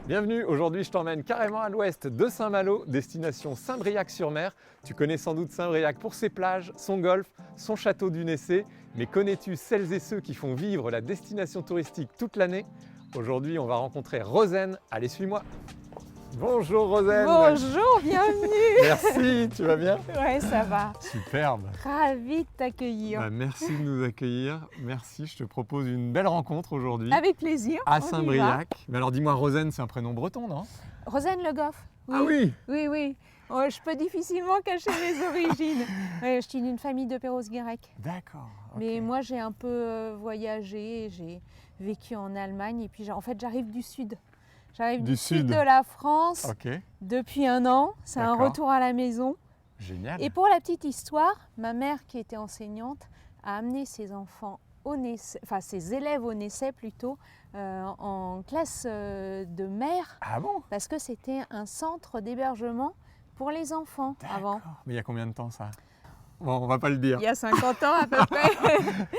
Bienvenue, aujourd'hui je t'emmène carrément à l'ouest de Saint-Malo, destination Saint-Briac-sur-Mer. Tu connais sans doute Saint-Briac pour ses plages, son golfe, son château du Nessé, mais connais-tu celles et ceux qui font vivre la destination touristique toute l'année? Aujourd'hui on va rencontrer Rosen, allez suis-moi. Bonjour Rosen. Bonjour, bienvenue. Merci, tu vas bien? Ouais, ça va. Superbe. Ravie de t'accueillir. Merci de nous accueillir, merci, je te propose une belle rencontre aujourd'hui. Avec plaisir. À on y Saint-Briac. Mais alors dis-moi, Rosen, c'est un prénom breton, non? va. Rosane Le Goff. Ah oui. Oui. Oh, je peux difficilement cacher mes origines. Ouais, je suis d'une famille de Perros-Guirec. D'accord. Ok. Mais moi, j'ai un peu voyagé, j'ai vécu en Allemagne et puis en fait, j'arrive du sud. J'arrive du sud de la France Ok, depuis un an. C'est un D'accord. retour à la maison. génial. Et pour la petite histoire, ma mère qui était enseignante a amené ses enfants ses élèves au Nessay plutôt, en classe de mer, Ah bon? parce que c'était un centre d'hébergement pour les enfants avant. D'accord. Mais il y a combien de temps ça? Bon, on va pas le dire. Il y a 50 ans à peu près.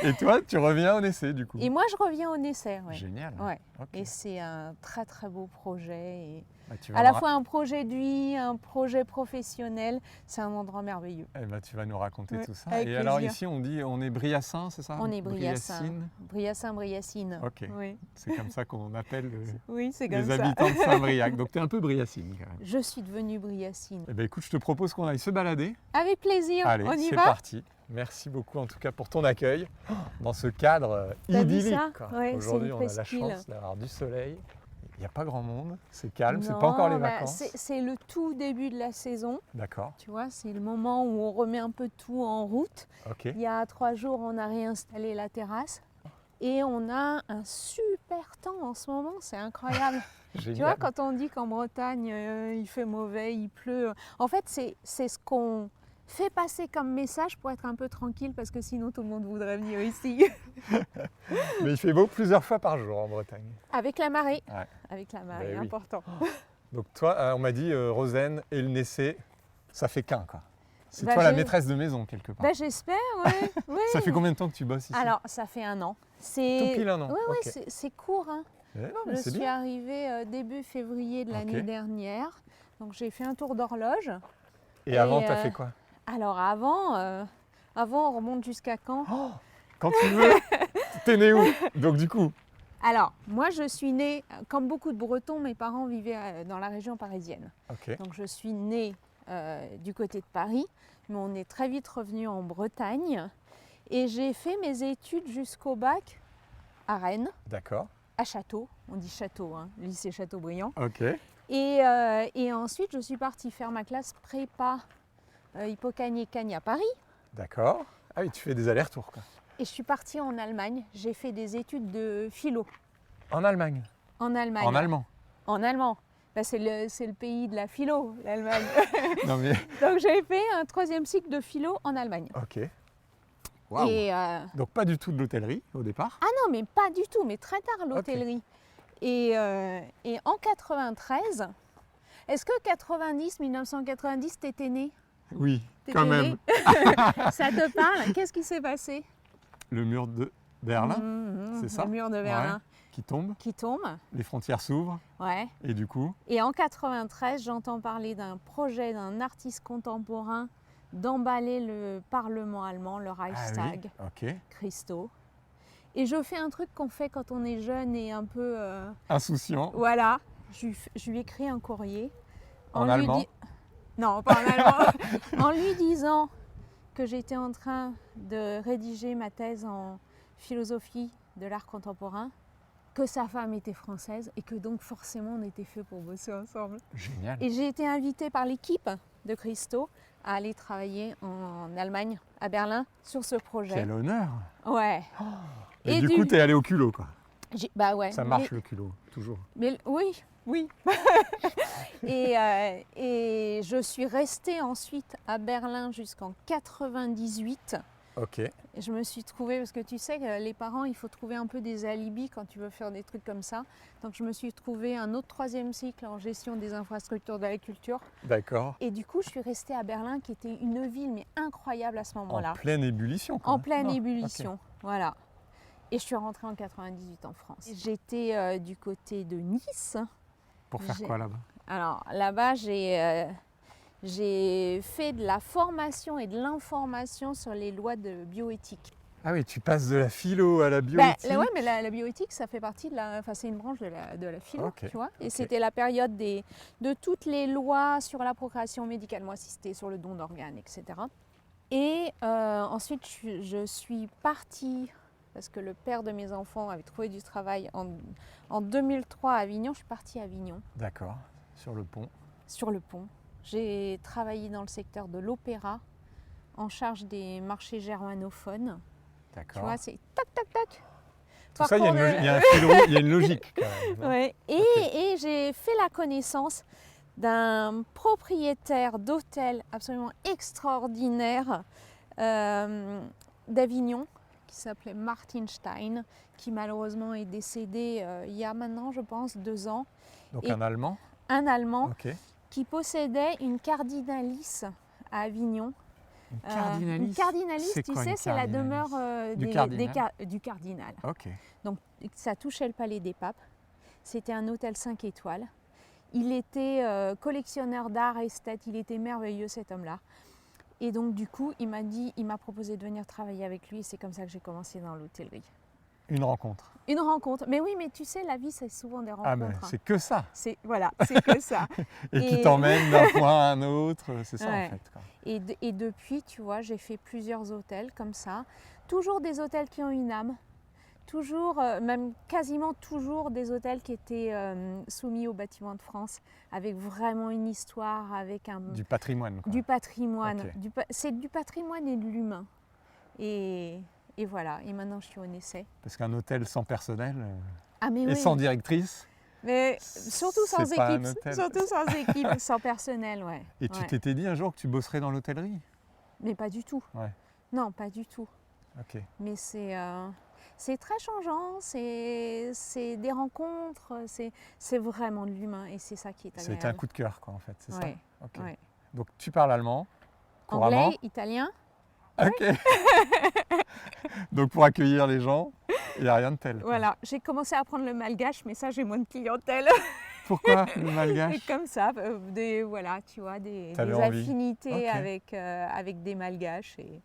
Et toi, tu reviens au Nessay du coup? Et moi, je reviens au Nessay. Ouais. Génial. Ouais. Ok. Et c'est un très très beau projet. Et Bah, tu à vas la fois un projet de vie, un projet professionnel. C'est un endroit merveilleux. Eh ben, tu vas nous raconter Ouais, tout ça. avec Et alors plaisir. ici, on est Briassin, c'est ça? On est Briassin. Briacine. Briacine. Ok. Oui, C'est comme ça qu'on appelle oui c'est comme les ça. habitants de Saint-Briac. Donc tu es un peu Briacine quand même. Je suis devenue Briacine. Eh ben, écoute, je te propose qu'on aille se balader. Avec plaisir. Allez, On y c'est va. parti. Merci beaucoup en tout cas pour ton accueil dans ce cadre T'as vu idyllique. ça? quoi. Ouais, c'est Aujourd'hui, une on a la presqu'île. chance d'avoir du soleil. Il n'y a pas grand monde, c'est calme, c'est Non, pas encore les bah, vacances. c'est le tout début de la saison. D'accord, Tu vois, c'est le moment où on remet un peu tout en route. ok. Il y a 3 jours, on a réinstallé la terrasse. Et on a un super temps en ce moment, c'est incroyable. Génial. Tu vois, quand on dit qu'en Bretagne, il fait mauvais, il pleut. En fait, c'est ce qu'on fait passer comme message pour être un peu tranquille, parce que sinon tout le monde voudrait venir ici. Mais il fait beau plusieurs fois par jour en Bretagne. Avec la marée. Ouais. Avec la marée, Ben oui. important. Donc toi, on m'a dit Rosen et le Nessay, ça fait qu'un quoi. C'est Bah, toi la j'ai- maîtresse de maison quelque part. Ben, j'espère, ouais. Ouais. Ça fait combien de temps que tu bosses ici? Alors, ça fait un an. Tout pile un an. Ouais, Ok. c'est court. Hein. Eh non, mais Je c'est suis bien. arrivée début février de l'année Ok. dernière. Donc, j'ai fait un tour d'horloge. Et avant, et, t'as fait quoi? Alors, avant, on remonte jusqu'à quand? Oh, quand tu veux. T'es né où? Donc du coup. Alors, moi, je suis née, comme beaucoup de Bretons, mes parents vivaient dans la région parisienne. Ok. Donc, je suis née du côté de Paris, mais on est très vite revenu en Bretagne. Et j'ai fait mes études jusqu'au bac à Rennes, D'accord. à Château. On dit Château, hein, lycée Châteaubriand. Ok. Et ensuite, je suis partie faire ma classe prépa Hippocagne-Cagne à Paris. D'accord. Ah oui, tu fais des allers-retours quoi. Et je suis partie en Allemagne. J'ai fait des études de philo En Allemagne. en Allemagne. En allemand. En allemand. Ben, c'est le pays de la philo, l'Allemagne. Non mais. Donc j'ai fait un 3e cycle de philo en Allemagne. Ok. Waouh. Et, Donc pas du tout de l'hôtellerie au départ. ah non, mais pas du tout, mais très tard l'hôtellerie. Et en 93, est-ce que 1990, t'étais né? Oui, T'étais quand né même. Ça te parle? Qu'est-ce qui s'est passé? Le mur de Berlin c'est ça? Le mur de Berlin Ouais. Qui tombe, qui tombe. les frontières s'ouvrent Ouais. et du coup. Et en 93, j'entends parler d'un projet d'un artiste contemporain d'emballer le Parlement allemand, le Reichstag, Ah oui. Ok. Christo. Et je fais un truc qu'on fait quand on est jeune et un peu... Insouciant. voilà, je lui écris un courrier. En lui allemand? Non, pas en allemand. En lui disant que j'étais en train de rédiger ma thèse en philosophie de l'art contemporain, que sa femme était française et que donc forcément on était fait pour bosser ensemble. Génial. Et j'ai été invitée par l'équipe de Christo à aller travailler en Allemagne, à Berlin, sur ce projet. Quel honneur. Ouais. Et du coup, t'es allé au culot quoi. Bah ouais. Ça marche le culot, toujours. Mais oui. Et je suis restée ensuite à Berlin jusqu'en 98. Ok. Et je me suis trouvée, parce que tu sais, les parents, il faut trouver un peu des alibis quand tu veux faire des trucs comme ça. Donc je me suis trouvée un autre 3e cycle en gestion des infrastructures de la culture. D'accord. Et du coup, je suis restée à Berlin, qui était une ville mais incroyable à ce moment-là. En pleine ébullition. quoi. En pleine Ah, ébullition, ok. voilà. Et je suis rentrée en 98 en France. J'étais du côté de Nice Pour faire quoi là-bas? Alors là-bas, j'ai fait de la formation et de l'information sur les lois de bioéthique. Ah oui, tu passes de la philo à la Ben, bioéthique. ouais, mais la bioéthique, ça fait partie de la, enfin, c'est une branche de la philo, Ok, tu vois. Et ok. c'était la période de toutes les lois sur la procréation médicalement assistée, sur le don d'organes, etc. Et ensuite, je suis partie, parce que le père de mes enfants avait trouvé du travail en 2003 à Avignon. Je suis partie à Avignon, D'accord, sur le pont. sur le pont. J'ai travaillé dans le secteur de l'opéra, en charge des marchés germanophones. Tu D'accord. vois, c'est tac, tac, tac. Tout ça, il y a un fil rouge, il y a une logique quand même. Hein. Ouais. Ok. Et j'ai fait la connaissance d'un propriétaire d'hôtel absolument extraordinaire d'Avignon qui s'appelait Martin Stein, qui malheureusement est décédé il y a maintenant, je pense, 2 ans. Donc Et un Allemand. un Allemand Ok. qui possédait une cardinalice à Avignon. Une cardinalice. Une cardinalice, C'est tu quoi, sais, une c'est la cardinalice? demeure Du cardinal. du cardinal. Ok. Donc ça touchait le palais des papes. C'était un hôtel 5 étoiles. Il était collectionneur d'art, esthète, il était merveilleux cet homme-là. Et donc du coup, il m'a proposé de venir travailler avec lui et c'est comme ça que j'ai commencé dans l'hôtellerie. Une rencontre. Une rencontre. Mais oui, mais tu sais, la vie, c'est souvent des rencontres. Ah mais c'est que ça. Voilà, c'est que ça. Et qui t'emmène d'un point à un autre, c'est ça Ouais. en fait. Quoi. Et depuis, tu vois, j'ai fait plusieurs hôtels comme ça. Toujours des hôtels qui ont une âme. Toujours, même quasiment toujours des hôtels qui étaient soumis au bâtiment de France, avec vraiment une histoire, avec Du patrimoine. Quoi. du patrimoine. Ok. C'est du patrimoine et de l'humain. Et voilà, et maintenant je suis au essai. Parce qu'un hôtel sans personnel Ah mais et oui, sans directrice. mais surtout sans c'est pas un équipe, hôtel. surtout sans équipe, sans personnel, ouais. Et tu Ouais. t'étais dit un jour que tu bosserais dans l'hôtellerie? Mais pas du tout. Ouais. Non, pas du tout. Ok. Mais c'est très changeant, c'est des rencontres, c'est vraiment de l'humain et c'est ça qui est agréable. C'était un coup de cœur quoi en fait, c'est Ouais, ça? Ok. ouais. Donc tu parles allemand couramment? Anglais, italien. Ok. Donc pour accueillir les gens, il n'y a rien de tel. Quoi. Voilà, j'ai commencé à apprendre le malgache, mais ça j'ai moins de clientèle. Pourquoi le Et malgache? comme ça, voilà, tu vois, des T'avais envie. affinités Ok. avec des malgaches. Et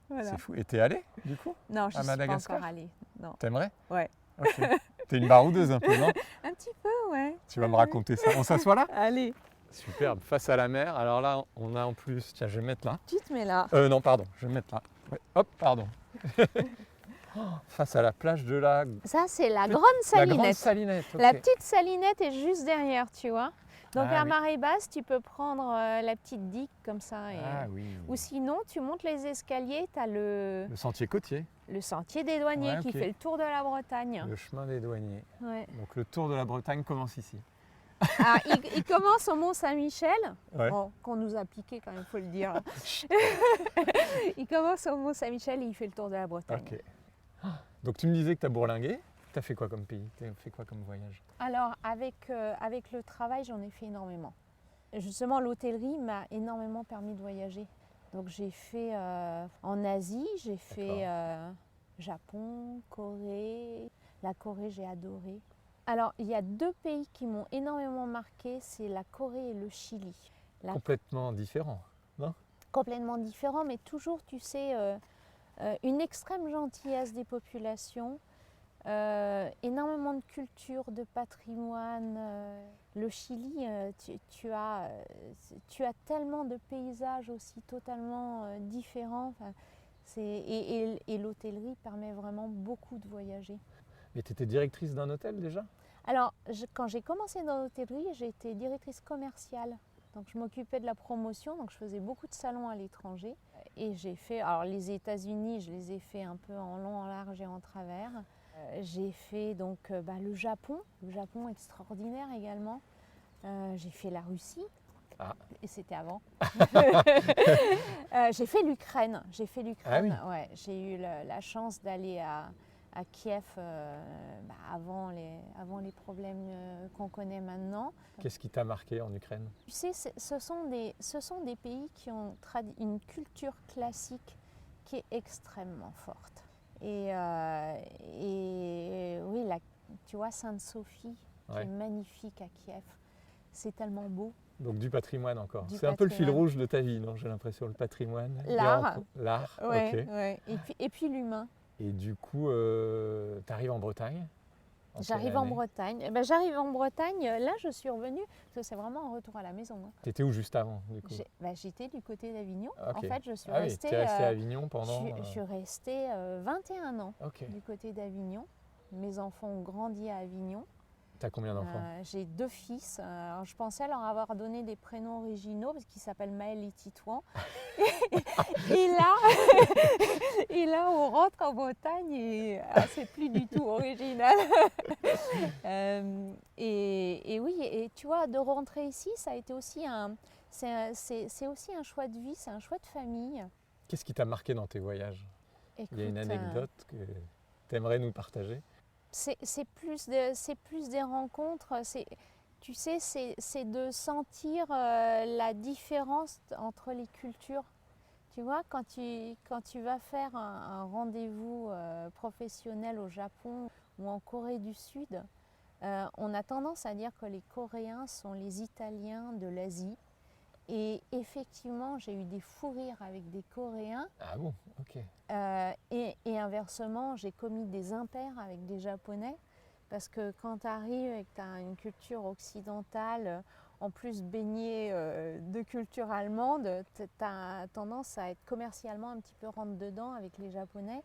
voilà. C'est fou. Et t'es allé du coup? Non, je À ne suis pas Madagascar? encore allée. Non. T'aimerais? Ouais. Ok. T'es une baroudeuse un peu, non? Un petit peu, ouais. Tu vas me raconter ça. On s'assoit là? Allez, Superbe, face à la mer. Alors là, on a en plus, tiens, je vais me mettre là. tu te mets là. Non, pardon, je vais me mettre là. Ouais. Hop, pardon. Oh, face à la plage de la Ça, c'est la grande La grande salinette. salinette. ok. La petite salinette est juste derrière, tu vois. Donc Ah à oui. marée basse, tu peux prendre la petite digue comme ça. Ah oui. Ou sinon, tu montes les escaliers, tu as le sentier côtier, sentier des douaniers Ouais, qui ok. fait le tour de la Bretagne. le chemin des douaniers. Ouais. Donc le tour de la Bretagne commence ici. Alors, il commence au Mont Saint-Michel, Ouais. bon, qu'on nous a piqué quand même, il faut le dire. Il commence au Mont Saint-Michel et il fait le tour de la Bretagne. Ok. Donc tu me disais que tu as bourlingué. Tu as fait quoi comme pays? Tu as fait quoi comme voyage? Alors, avec le travail, j'en ai fait énormément. Justement, l'hôtellerie m'a énormément permis de voyager. Donc, j'ai fait en Asie, j'ai fait Japon, Corée. La Corée, j'ai adoré. Alors, il y a 2 pays qui m'ont énormément marqué, c'est la Corée et le Chili. Complètement différent. Complètement différents, mais toujours, tu sais, une extrême gentillesse des populations, énormément de culture, de patrimoine. Le Chili, tu as tellement de paysages aussi totalement différents. Enfin, et l'hôtellerie permet vraiment beaucoup de voyager. Mais tu étais directrice d'un hôtel déjà? Alors, quand j'ai commencé dans l'hôtellerie, j'étais directrice commerciale. Donc, je m'occupais de la promotion, donc je faisais beaucoup de salons à l'étranger. Et j'ai fait, alors les États-Unis, je les ai fait un peu en long, en large et en travers. J'ai fait donc le Japon extraordinaire également. J'ai fait la Russie, et c'était avant. J'ai fait l'Ukraine, Ah oui. ouais. J'ai eu la chance d'aller à Kiev avant les problèmes qu'on connaît maintenant. Qu'est-ce qui t'a marqué en Ukraine? Tu sais, ce sont des pays qui ont une culture classique qui est extrêmement forte. Et oui, tu vois, Sainte-Sophie, qui est magnifique à Kiev. c'est tellement beau. Donc du patrimoine encore. Du C'est un peu le fil patrimoine. rouge de ta vie, non? J'ai l'impression, le patrimoine. L'art. L'art, Ouais, ok. ouais. Et puis l'humain. Et du coup, tu arrives en Bretagne? En quelle J'arrive en année? Bretagne. Eh ben, j'arrive en Bretagne, là je suis revenue, parce que c'est vraiment un retour à la maison. Hein. T'étais où juste avant, du coup? J'étais du côté d'Avignon. Ok. En fait, je suis Ah oui, restée, t'es resté à Avignon pendant... je suis restée 21 ans Ok. du côté d'Avignon. Mes enfants ont grandi à Avignon. T'as combien d'enfants? J'ai 2 fils. Alors, je pensais leur avoir donné des prénoms originaux parce qu'ils s'appellent Maël et Titouan. et, là, et là, on rentre en Bretagne et c'est plus du tout original. Et oui, et tu vois, de rentrer ici, ça a été aussi c'est aussi un choix de vie, c'est un choix de famille. Qu'est-ce qui t'a marqué dans tes voyages? Écoute, Il y a une anecdote que t'aimerais nous partager? c'est plus des rencontres, tu sais, c'est de sentir la différence entre les cultures. Tu vois, quand tu vas faire un rendez-vous professionnel au Japon ou en Corée du Sud, on a tendance à dire que les Coréens sont les Italiens de l'Asie. Et effectivement, j'ai eu des fous rires avec des Coréens. Ah bon, ok. Et inversement, j'ai commis des impairs avec des Japonais. Parce que quand tu arrives et que tu as une culture occidentale, en plus baignée de culture allemande, tu as tendance à être commercialement un petit peu rentre-dedans avec les Japonais.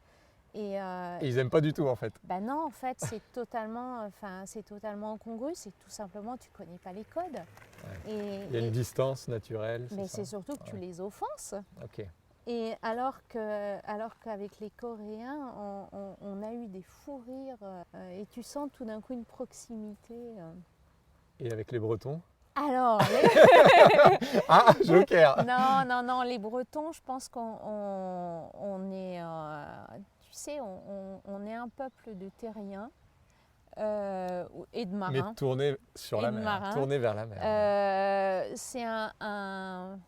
Et ils n'aiment pas du tout en fait. Ben non, en fait, c'est totalement incongru. C'est que tout simplement, tu ne connais pas les codes. Ouais. Il y a une distance naturelle. Mais c'est surtout que tu les offenses. Ok. Et alors qu'avec les Coréens, on a eu des fous rires et tu sens tout d'un coup une proximité. Et avec les Bretons? Alors, Ah, joker! Non, les Bretons, je pense qu'on est, tu sais, on est un peuple de terriens et de marins. Mais tourné sur la mer, tourné vers la mer. C'est un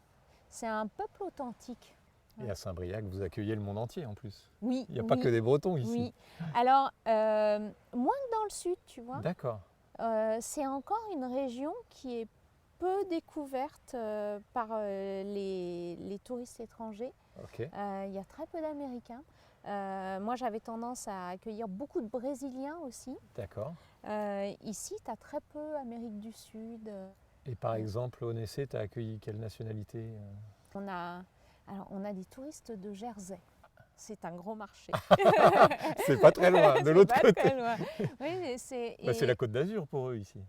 peuple authentique. Et à Saint-Briac, vous accueillez le monde entier en plus. Oui. Il n'y a pas que des Bretons ici. Oui. Alors, moins que dans le sud, tu vois. D'accord. C'est encore une région qui est peu découverte par les touristes étrangers. Okay. Il y a très peu d'Américains. Moi, j'avais tendance à accueillir beaucoup de Brésiliens aussi. D'accord. Ici, tu as très peu Amérique du Sud. Et par exemple, au Nessé, tu as accueilli quelle nationalité? On a des touristes de Jersey. C'est un gros marché. C'est pas très loin, de l'autre côté. Très loin. Oui, c'est la Côte d'Azur pour eux ici.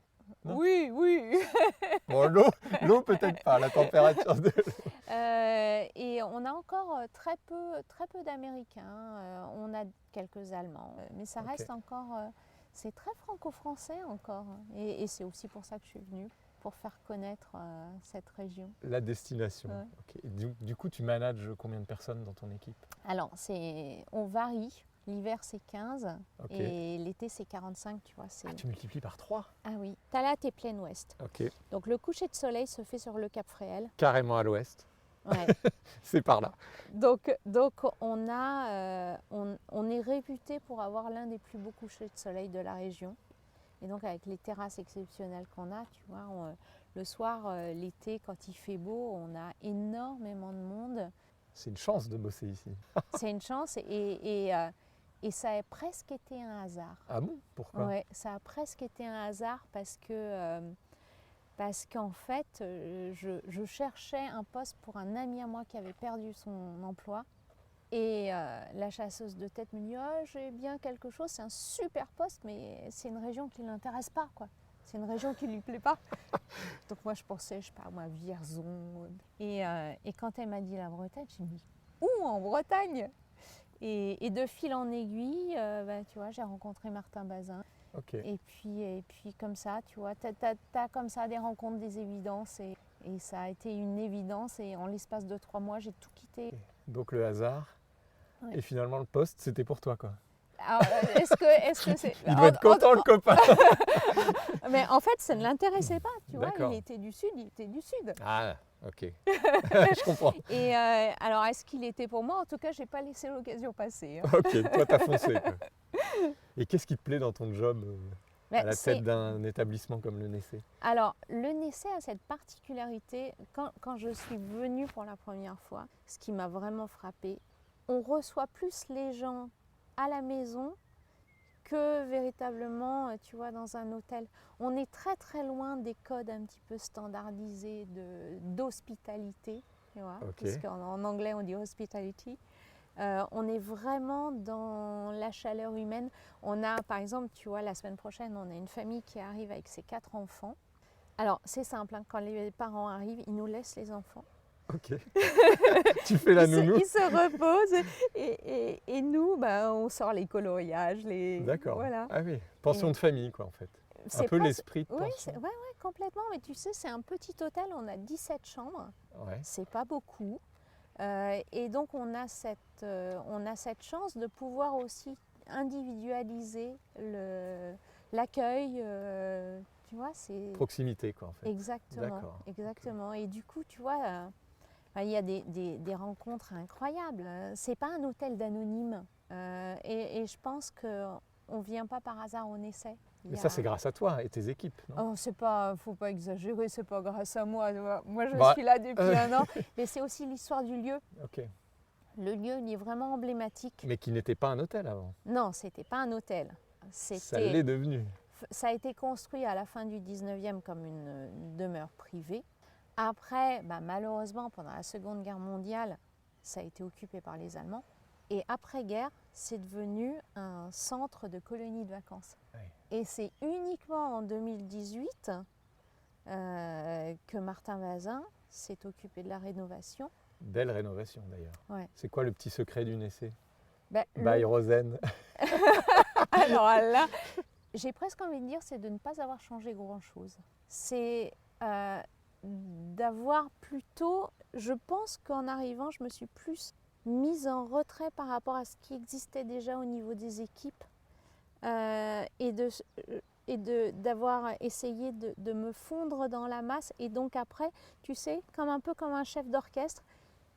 Non? Oui. Bon, l'eau peut-être pas, la température de l'eau. Et on a encore très peu d'Américains. On a quelques Allemands, mais ça reste encore. C'est très franco-français encore. Et c'est aussi pour ça que je suis venue, pour faire connaître cette région. La destination. Ouais. Okay. Du coup, tu manages combien de personnes dans ton équipe? Alors, on varie. L'hiver, c'est 15 et l'été, c'est 45, tu vois. Ah, tu multiplies par 3? Ah oui. Talat et plein ouest. Ok. Donc, le coucher de soleil se fait sur le Cap Fréhel. Carrément à l'ouest. Ouais. C'est par là. Donc on est réputé pour avoir l'un des plus beaux couchers de soleil de la région. Et donc avec les terrasses exceptionnelles qu'on a, tu vois, le soir, l'été, quand il fait beau, on a énormément de monde. C'est une chance de bosser ici. C'est une chance et ça a presque été un hasard. Ah bon? Pourquoi? Ouais, ça a presque été un hasard parce qu'en fait, je cherchais un poste pour un ami à moi qui avait perdu son emploi. Et la chasseuse de tête me dit « Oh, j'ai bien quelque chose, c'est un super poste, mais c'est une région qui ne l'intéresse pas, quoi. C'est une région qui ne lui plaît pas. » Donc moi, je pensais, je sais pas moi, Vierzon. Et quand elle m'a dit la Bretagne, je me dis « Où en Bretagne ?» Et de fil en aiguille, tu vois, j'ai rencontré Martin Bazin. Okay. Et puis comme ça, tu vois, t'as comme ça des rencontres, des évidences et ça a été une évidence et en l'espace de 3 mois, j'ai tout quitté. Okay. Donc le hasard ouais. Et finalement le poste, c'était pour toi quoi. Alors, est-ce que c'est... Il doit être content le copain. Mais en fait, ça ne l'intéressait pas, tu vois, D'accord. il était du sud. Ah, ok. Je comprends. Et alors, est-ce qu'il était pour moi? En tout cas, j'ai pas laissé l'occasion passer. Hein. Ok, toi t'as foncé quoi. Et qu'est-ce qui te plaît dans ton job? à la tête d'un établissement comme le Nessé? Alors, le Nessé a cette particularité, quand je suis venue pour la première fois, ce qui m'a vraiment frappée, on reçoit plus les gens à la maison que véritablement, tu vois, dans un hôtel. On est très très loin des codes un petit peu standardisés d'hospitalité, tu vois, parce qu'en anglais on dit hospitality. On est vraiment dans la chaleur humaine. On a, par exemple, tu vois, la semaine prochaine, on a une famille qui arrive avec ses 4 enfants. Alors, c'est simple, hein, quand les parents arrivent, ils nous laissent les enfants. Ok. Tu fais la nounou. Ils se reposent et nous, bah, on sort les coloriages. D'accord. Voilà. Ah oui, pension de famille, quoi, en fait. Un peu l'esprit de pension. Oui, complètement. Mais tu sais, c'est un petit hôtel, on a 17 chambres. Ouais. C'est pas beaucoup. Et donc, on a cette chance de pouvoir aussi individualiser l'accueil. Tu vois, c'est... Proximité, quoi, en fait. Exactement. Et du coup, tu vois, il y a des rencontres incroyables. C'est pas un hôtel d'anonymes. Et je pense qu'on ne vient pas par hasard au Nessé. Mais ça, c'est grâce à toi et tes équipes, non? Oh, faut pas exagérer, c'est pas grâce à moi. Moi, je Bah, suis là depuis un an. Mais c'est aussi l'histoire du lieu. Ok. Le lieu, il est vraiment emblématique. Mais qui n'était pas un hôtel avant. Non, c'était pas un hôtel. Ça l'est devenu. Ça a été construit à la fin du 19e comme une demeure privée. Après, malheureusement, pendant la Seconde Guerre mondiale, ça a été occupé par les Allemands. Et après-guerre, c'est devenu un centre de colonie de vacances. Oui. Et c'est uniquement en 2018 que Martin Vazin s'est occupé de la rénovation. Belle rénovation d'ailleurs. Ouais. C'est quoi le petit secret du Nessé? By Rosen. Alors là, j'ai presque envie de dire, c'est de ne pas avoir changé grand-chose. C'est d'avoir plutôt, je pense qu'en arrivant, je me suis plus mise en retrait par rapport à ce qui existait déjà au niveau des équipes et d'avoir essayé de me fondre dans la masse. Et donc après, tu sais, un peu comme un chef d'orchestre,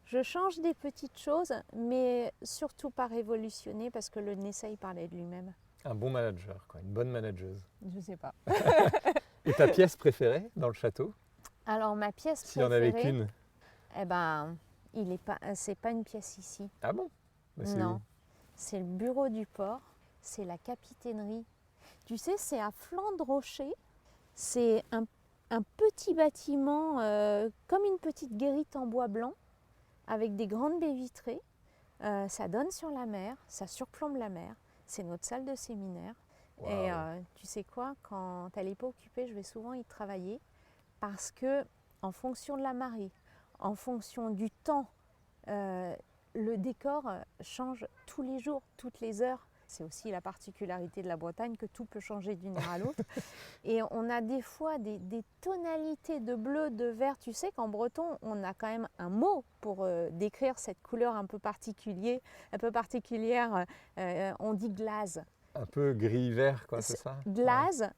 je change des petites choses, mais surtout pas révolutionner parce que le Nessé, il parlait de lui-même. Un bon manager, quoi, une bonne manageuse. Je sais pas. Et ta pièce préférée dans le château? Alors ma pièce préférée, s'il y en avait qu'une. Eh ben, c'est pas une pièce ici. Ah bon? Non, c'est le bureau du port, c'est la capitainerie. Tu sais, c'est à flanc de rocher. C'est un petit bâtiment comme une petite guérite en bois blanc avec des grandes baies vitrées. Ça donne sur la mer, ça surplombe la mer. C'est notre salle de séminaire. Wow. Et tu sais quoi, quand elle n'est pas occupée, je vais souvent y travailler parce que en fonction de la marée, en fonction du temps, le décor change tous les jours, toutes les heures. C'est aussi la particularité de la Bretagne que tout peut changer d'une heure à l'autre. Et on a des fois des tonalités de bleu, de vert. Tu sais qu'en breton, on a quand même un mot pour décrire cette couleur un peu particulière. On dit glaze. Un peu gris-vert, quoi, c'est ça? Glaze, ouais.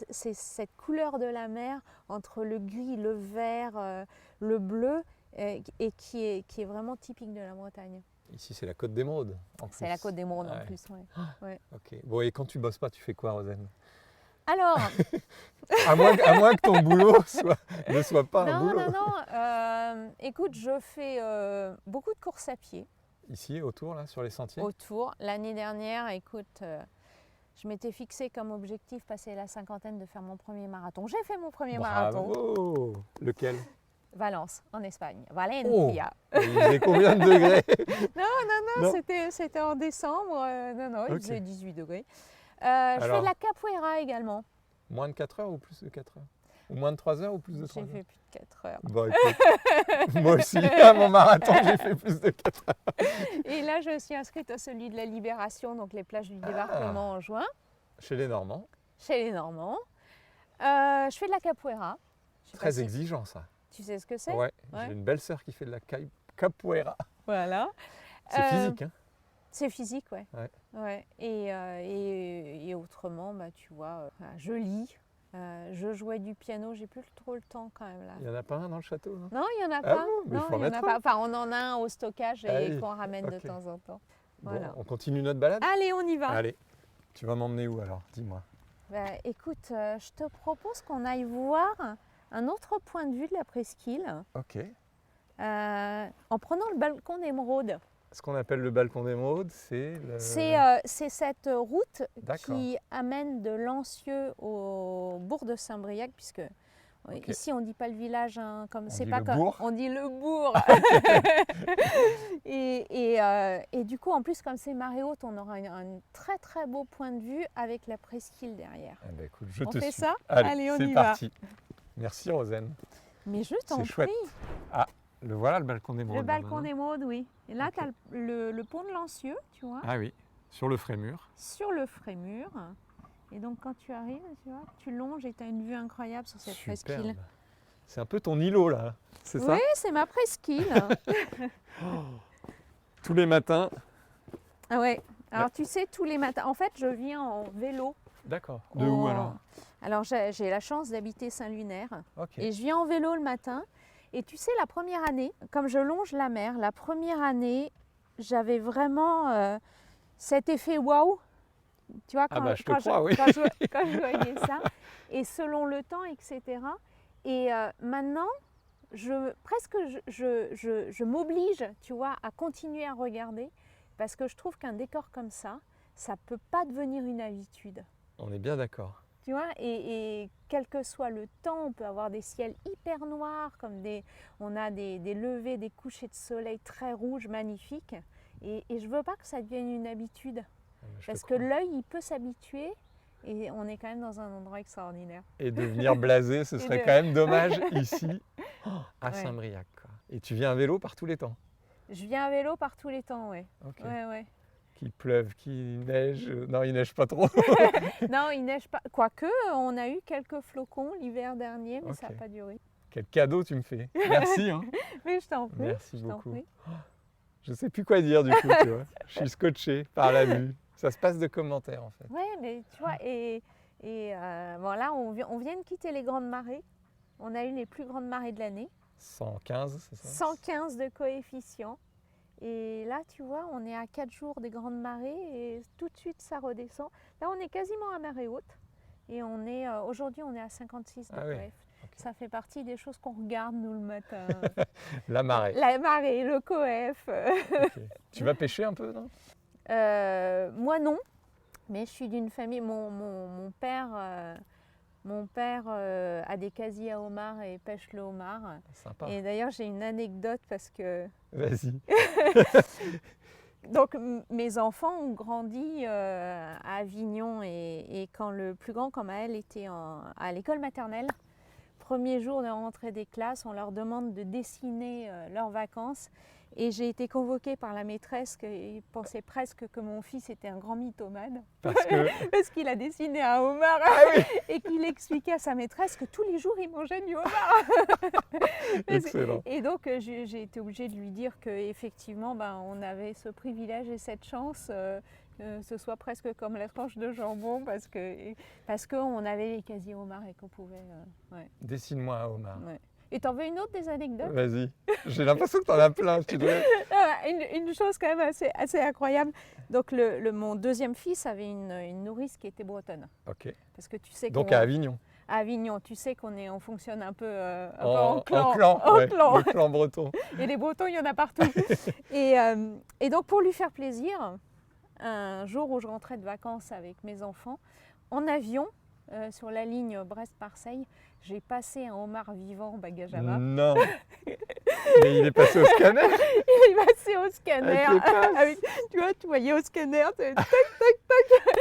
C'est cette couleur de la mer entre le gris, le vert, le bleu, et qui est vraiment typique de la Bretagne. Ici, c'est la Côte d'Émeraude, en plus. C'est la Côte d'Émeraude, en plus, oui. Ouais. Ok. Bon, et quand tu bosses pas, tu fais quoi, Rosen? Alors à moins que ton boulot ne soit pas un boulot. Non. Écoute, je fais beaucoup de courses à pied. Ici, autour, là, sur les sentiers? Autour. L'année dernière, écoute, je m'étais fixé comme objectif, passer la cinquantaine, de faire mon premier marathon. J'ai fait mon premier marathon. Bravo! Lequel? Valence, en Espagne. Valencia. Oh, il faisait combien de degrés? Non, c'était en décembre. Il faisait 18 degrés. Je fais de la capoeira également. Moins de 4 heures ou plus de 4 heures? Ou moins de 3 heures ou plus de 3 heures? J'ai fait plus de 4 heures. Bon, écoute, moi aussi, à mon marathon, j'ai fait plus de 4 heures. Et là, je me suis inscrite à celui de la Libération, donc les plages du débarquement en juin. Chez les Normands? Chez les Normands. Je fais de la capoeira. Très exigeant, ça. Tu sais ce que c'est? Ouais, j'ai une belle sœur qui fait de la capoeira. Voilà. C'est physique, hein? C'est physique, ouais. Et autrement, tu vois, je lis, je jouais du piano, j'ai plus trop le temps quand même là. Il n'y en a pas un dans le château, non? Non, il n'y en a pas. Bon, non, il y en a pas. Enfin, on en a un au stockage et qu'on ramène de temps en temps. Voilà. Bon, on continue notre balade? Allez, on y va. Allez, tu vas m'emmener où alors? Dis-moi. Écoute, je te propose qu'on aille voir un autre point de vue de la presqu'île Ok. en prenant le balcon d'émeraude. Ce qu'on appelle le balcon d'émeraude, c'est le... C'est cette route D'accord. qui amène de Lancieux au bourg de Saint-Briac, puisque Ok. ici on ne dit pas le village, hein, comme On c'est dit pas le comme bourg. on dit le bourg. Et du coup, en plus, comme c'est marée haute, on aura un très très beau point de vue avec la presqu'île derrière. Ah bah écoute, je On te fait suis. ça? Allez, Allez, on c'est y va. parti. Merci Rosen. Mais je t'en C'est prie. chouette. Le voilà le balcon d'émeraude. Le balcon là, d'émeraude, oui. Et là, Ok. tu as le pont de Lancieux, tu vois, Ah oui, sur le Frémur. sur le Frémur. Et donc, quand tu arrives, tu vois, tu longes et tu as une vue incroyable sur cette presqu'île. Superbe. C'est un peu ton îlot là, c'est ça? Oui, c'est ma presqu'île. Tous les matins. Ah ouais. Alors, tu sais, tous les matins, en fait, je viens en vélo. D'accord. De où alors? Alors, j'ai la chance d'habiter Saint-Lunaire. Ok. Et je viens en vélo le matin. Et tu sais, la première année, comme je longe la mer, la première année, j'avais vraiment cet effet waouh. Tu vois, Ah bah, je te crois, oui. quand je voyais ça. Et selon le temps, etc. Et maintenant, je m'oblige, tu vois, à continuer à regarder. Parce que je trouve qu'un décor comme ça ne peut pas devenir une habitude. On est bien d'accord. Tu vois, et quel que soit le temps, on peut avoir des ciels hyper noirs, on a des levées, des couchers de soleil très rouges, magnifiques. Et je ne veux pas que ça devienne une habitude. Parce que l'œil, il peut s'habituer et on est quand même dans un endroit extraordinaire. Et devenir blasé, ce serait quand même dommage ici, à Saint-Briac. Quoi. Et tu viens à vélo par tous les temps? Je viens à vélo par tous les temps, ouais. Ok. Ouais. Qu'il pleuve, qu'il neige. Non, il neige pas trop. Non, il neige pas. Quoique, on a eu quelques flocons l'hiver dernier, mais ça Ok. n'a pas duré. Quel cadeau tu me fais. Merci. Hein. Mais je t'en prie. Merci je t'en beaucoup. prie. Je sais plus quoi dire du coup, tu vois. Je suis scotché par la vue. Ça se passe de commentaires en fait. Ouais, mais tu vois, bon, là, on vient de quitter les grandes marées. On a eu les plus grandes marées de l'année. 115, c'est ça? 115 de coefficient. Et là, tu vois, on est à 4 jours des grandes marées et tout de suite, ça redescend. Là, on est quasiment à marée haute. Et aujourd'hui, on est à 56 de Ah oui, coef. ok. Ça fait partie des choses qu'on regarde, nous, le matin. La marée. La marée, le coef. Ok. Tu vas pêcher un peu, non? Moi, non. Mais je suis d'une famille... Mon père a des casiers à homard et pêche le homard. Sympa. Et d'ailleurs, j'ai une anecdote parce que... Vas-y. Donc, mes enfants ont grandi à Avignon et quand le plus grand, comme elle, était à l'école maternelle, premier jour de rentrée des classes, on leur demande de dessiner leurs vacances. Et j'ai été convoquée par la maîtresse qui pensait presque que mon fils était un grand mythomane. Parce qu'il a dessiné un homard et qu'il expliquait à sa maîtresse que tous les jours il mangeait du homard. Excellent. Et donc j'ai été obligée de lui dire qu'effectivement on avait ce privilège et cette chance que ce soit presque comme la tranche de jambon parce qu'on avait les casiers homards et qu'on pouvait... Dessine-moi un homard. Ouais. Et t'en veux une autre des anecdotes? Vas-y. J'ai l'impression que t'en as plein. Tu dois... Une chose quand même assez incroyable. Donc mon deuxième fils avait une nourrice qui était bretonne. Ok. Parce que tu sais Donc à Avignon. À Avignon, tu sais on fonctionne un peu En clan. Le clan breton. Et les Bretons, il y en a partout. et donc pour lui faire plaisir, un jour où je rentrais de vacances avec mes enfants, en avion, sur la ligne Brest-Marseille, j'ai passé un homard vivant en bagage à main. Non. Mais il est passé au scanner. Il est passé au scanner. Avec les Tu vois, tu voyais au scanner, tac, tac.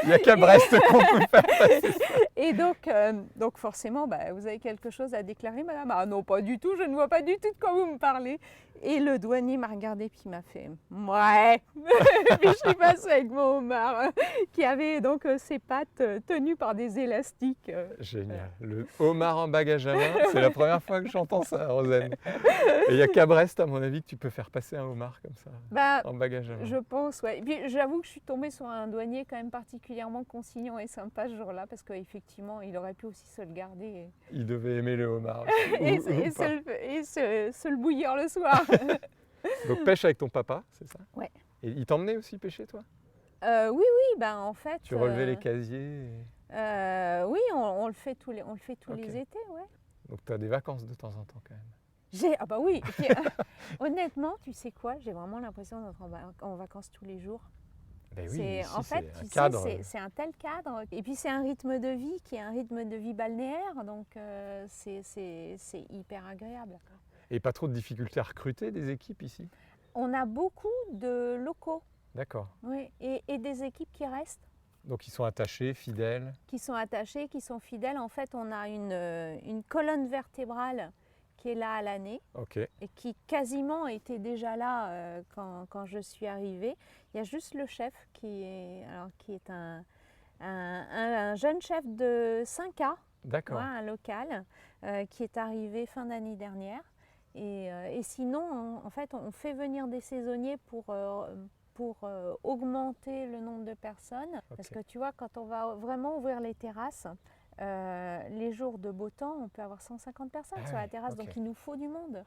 Il n'y a qu'à Brest qu'on peut faire passer ça. Et donc forcément, vous avez quelque chose à déclarer, madame? Ah non, pas du tout, je ne vois pas du tout de quoi vous me parlez. Et le douanier m'a regardé puis m'a fait « Ouais !» Puis je suis passée avec mon homard qui avait donc ses pattes tenues par des élastiques. Génial. Le homard en bagage à main, c'est la première fois que j'entends ça, Rosen. Et il n'y a qu'à Brest, à mon avis, que tu peux faire passer un homard comme ça, en bagage à main. Je pense, ouais. Et puis j'avoue que je suis tombée sur un douanier quand même particulièrement conciliant et sympa ce jour-là parce qu'effectivement, il aurait pu aussi se le garder. Il devait aimer le homard. Et se le bouillir le soir. Donc pêche avec ton papa, c'est ça? Ouais. Et il t'emmenait aussi pêcher, toi? Oui, en fait... Tu relevais les casiers Oui, on le fait tous les Ok. étés, ouais. Donc tu as des vacances de temps en temps quand même. Ah bah oui. Et puis, honnêtement, tu sais quoi? J'ai vraiment l'impression d'être en vacances tous les jours. Ben oui, En ici fait, c'est un tu sais, cadre. c'est un tel cadre. Et puis c'est un rythme de vie qui est un rythme de vie balnéaire, donc c'est hyper agréable. Et pas trop de difficultés à recruter des équipes ici? On a beaucoup de locaux, D'accord. oui, et des équipes qui restent, Donc ils sont attachés, fidèles. qui sont attachées, qui sont fidèles. En fait, on a une colonne vertébrale qui est là à l'année Ok. et qui quasiment était déjà là quand je suis arrivée. Il y a juste le chef qui est un jeune chef de 5A, D'accord. un local, qui est arrivé fin d'année dernière. Et sinon, en fait, on fait venir des saisonniers pour augmenter le nombre de personnes. Parce Ok. que tu vois, quand on va vraiment ouvrir les terrasses, les jours de beau temps, on peut avoir 150 personnes Ah sur la oui, terrasse, ok. donc il nous faut du monde.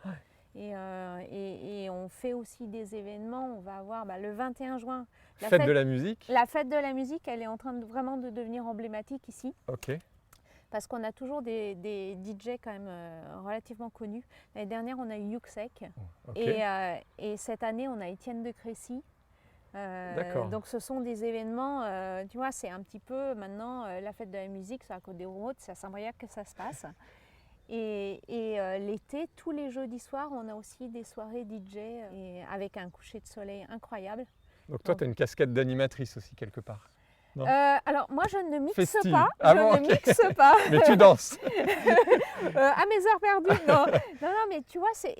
Et on fait aussi des événements. On va avoir le 21 juin, Fête de la musique. la fête de la musique, elle est en train vraiment de devenir emblématique ici. Ok. Parce qu'on a toujours des DJ quand même relativement connus. L'année dernière, on a eu Yuxek. Ok. Et cette année, on a Étienne de Crécy. D'accord. Donc ce sont des événements, tu vois, c'est un petit peu maintenant la fête de la musique sur la Côte des Roumoutes, c'est à Saint-Briac que ça se passe. Et l'été, tous les jeudis soirs, on a aussi des soirées DJ avec un coucher de soleil incroyable. Donc toi, tu as une casquette d'animatrice aussi quelque part. Non. Alors moi je ne mixe Festive. pas, Ah je bon, ne ok. mixe pas. Mais tu danses. À mes heures perdues, non. Non, mais tu vois, c'est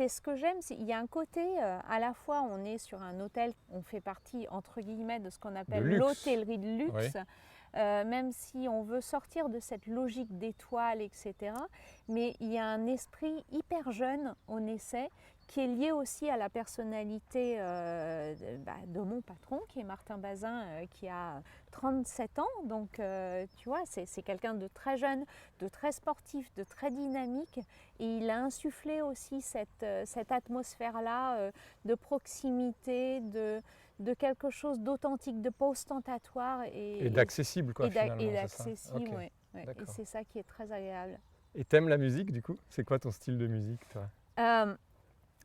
ce que j'aime. Il y a un côté, à la fois, on est sur un hôtel, on fait partie, entre guillemets, de ce qu'on appelle luxe. l'hôtellerie de luxe. Oui. Même si on veut sortir de cette logique d'étoiles, etc. Mais il y a un esprit hyper jeune, on essaie, qui est lié aussi à la personnalité de mon patron, qui est Martin Bazin, qui a 37 ans. Donc, tu vois, c'est quelqu'un de très jeune, de très sportif, de très dynamique. Et il a insufflé aussi cette atmosphère-là de proximité, de quelque chose d'authentique, de pas ostentatoire. Et d'accessible, quoi, finalement. Et c'est ça. d'accessible, Ok. ouais. Et D'accord. c'est ça qui est très agréable. Et t'aimes la musique, du coup? C'est quoi ton style de musique, toi?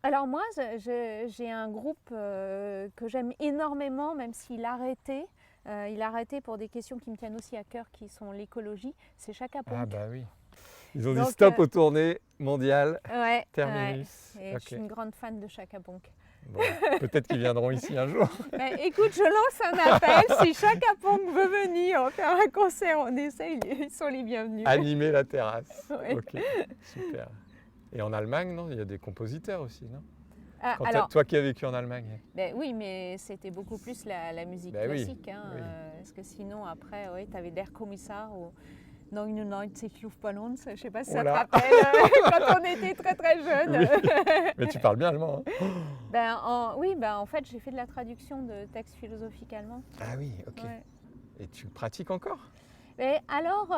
Alors moi, j'ai un groupe que j'aime énormément, même s'il a arrêté. Il a arrêté pour des questions qui me tiennent aussi à cœur, qui sont l'écologie. C'est Chaka Ponk. Ah bah oui. Ils ont dit Donc, stop aux tournées mondiales. Ouais, Terminus. ouais. Et Ok. je suis une grande fan de Chaka Ponk. Bon, peut-être qu'ils viendront ici un jour. Écoute, je lance un appel. Si Chaka Ponk veut venir faire un concert, on essaie, ils sont les bienvenus. Animer la terrasse. Ouais. Ok, super. Et en Allemagne, non? Il y a des compositeurs aussi, non? Alors, Toi qui as vécu en Allemagne. oui, mais c'était beaucoup plus la musique Ben oui, classique. Hein, oui. parce que sinon, après, tu avais Der Kommissar ou 99 Luftballons. Je ne sais pas si Oh ça te là. rappelle quand on était très très jeunes. Oui. Mais tu parles bien allemand, hein? Oui, en fait, j'ai fait de la traduction de textes philosophiques allemands. Ah oui, ok. Ouais. Et tu pratiques encore? Et alors,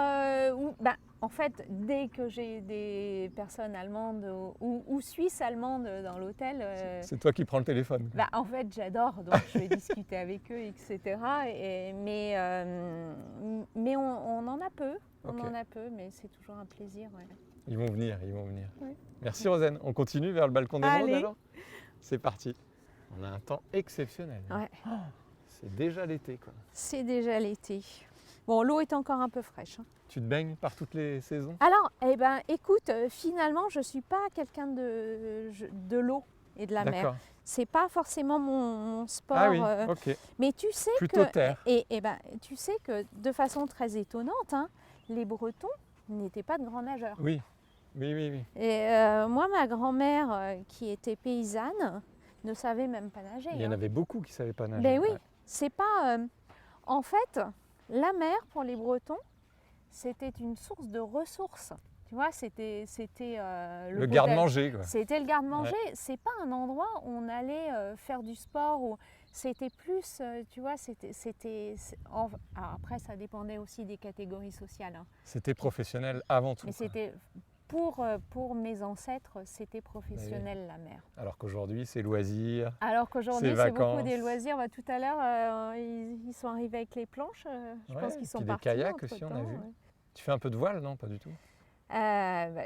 en fait, dès que j'ai des personnes allemandes ou suisses allemandes dans l'hôtel, C'est toi qui prends le téléphone. en fait, j'adore, donc je vais discuter avec eux, etc. Mais on en a peu, Ok. on en a peu, mais c'est toujours un plaisir. Ouais. Ils vont venir, ils vont venir. Oui. Merci Rosen. On continue vers le balcon des mondes Allez. alors? C'est parti. On a un temps exceptionnel. Ouais. C'est déjà l'été, quoi. C'est déjà l'été. Bon, l'eau est encore un peu fraîche. Hein. Tu te baignes par toutes les saisons? Alors, écoute, finalement, je ne suis pas quelqu'un de l'eau et de la mer. D'accord. C'est pas forcément mon sport. Ah oui, ok. Mais tu sais Plutôt que terre. tu sais que de façon très étonnante, hein, les Bretons n'étaient pas de grands nageurs. Oui, oui. Et moi, ma grand-mère, qui était paysanne, ne savait même pas nager. Il y en avait beaucoup qui ne savaient pas nager. Ben oui, Ouais. c'est pas. En fait, la mer pour les Bretons, c'était une source de ressources. Tu vois, c'était Le garde-manger, quoi. C'était le garde-manger. C'est pas un endroit où on allait faire du sport. Ou c'était plus, tu vois, alors après, ça dépendait aussi des catégories sociales. Hein. C'était professionnel avant tout. Mais quoi. c'était pour mes ancêtres, c'était professionnel la mer. Alors qu'aujourd'hui, c'est loisirs. Alors qu'aujourd'hui, C'est c'est beaucoup vacances. des loisirs. Bah, tout à l'heure, ils sont arrivés avec les planches. Je pense qu'ils sont puis partis. des kayaks aussi, on a entre-temps, vu. ouais. Tu fais un peu de voile, non? Pas du tout.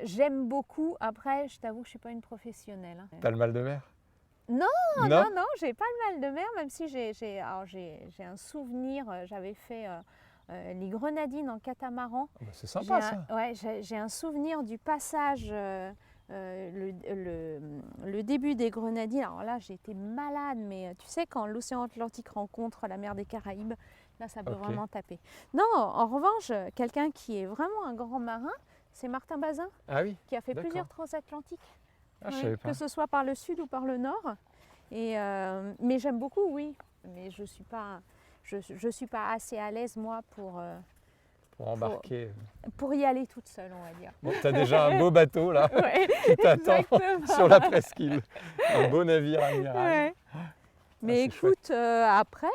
J'aime beaucoup. Après, je t'avoue que je ne suis pas une professionnelle. Hein. T'as le mal de mer? Non, non. non, j'ai pas le mal de mer, même si j'ai un souvenir. J'avais fait les Grenadines en catamaran. Ah bah, c'est sympa ça. Ouais, j'ai un souvenir du passage, le début des Grenadines. Alors là, j'ai été malade, mais tu sais, quand l'océan Atlantique rencontre la mer des Caraïbes, là, ça peut Ok. vraiment taper. Non, en revanche, quelqu'un qui est vraiment un grand marin, c'est Martin Bazin, Ah oui? qui a fait D'accord. plusieurs transatlantiques. Ah, je Ouais, savais pas. que ce soit par le sud ou par le nord. Mais j'aime beaucoup, oui. Mais je suis pas assez à l'aise, moi, Pour embarquer. pour y aller toute seule, on va dire. Bon, t'as déjà un beau bateau là Ouais, qui t'attend exactement. sur la presqu'île. Un beau navire amiral. Ouais. Mais c'est chouette. écoute, après,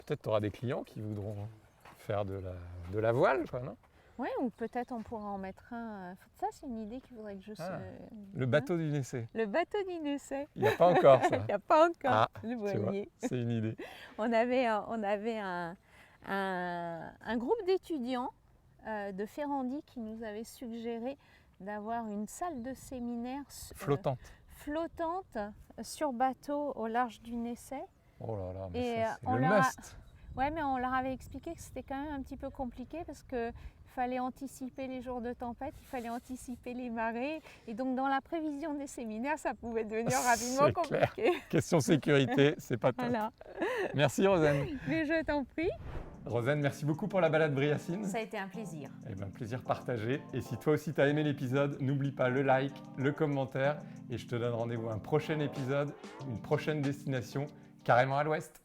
Peut-être tu auras des clients qui voudront faire de la voile, quoi, non? ouais, ou peut-être on pourra en mettre un. Ça, c'est une idée qu'il faudrait que je. Le bateau du Nessé. Le bateau d'Inessé. Il n'y a pas encore ça. Il n'y a pas encore Ah, le tu vois, voilier. c'est une idée. On avait un groupe d'étudiants de Ferrandi qui nous avait suggéré d'avoir une salle de séminaire Flottante. flottante sur bateau au large du Nessay. Oh là là, mais Et, ça, c'est on le leur a- must. Ouais, mais on leur avait expliqué que c'était quand même un petit peu compliqué parce qu'il fallait anticiper les jours de tempête, il fallait anticiper les marées. Et donc, dans la prévision des séminaires, ça pouvait devenir rapidement C'est clair. compliqué. Question sécurité, c'est pas top. Voilà. Merci Rosanne. Mais je t'en prie. Rosanne, merci beaucoup pour la balade Briacine. Ça a été un plaisir. Eh ben, plaisir partagé. Et si toi aussi tu as aimé l'épisode, n'oublie pas le like, le commentaire. Et je te donne rendez-vous à un prochain épisode, une prochaine destination, carrément à l'ouest.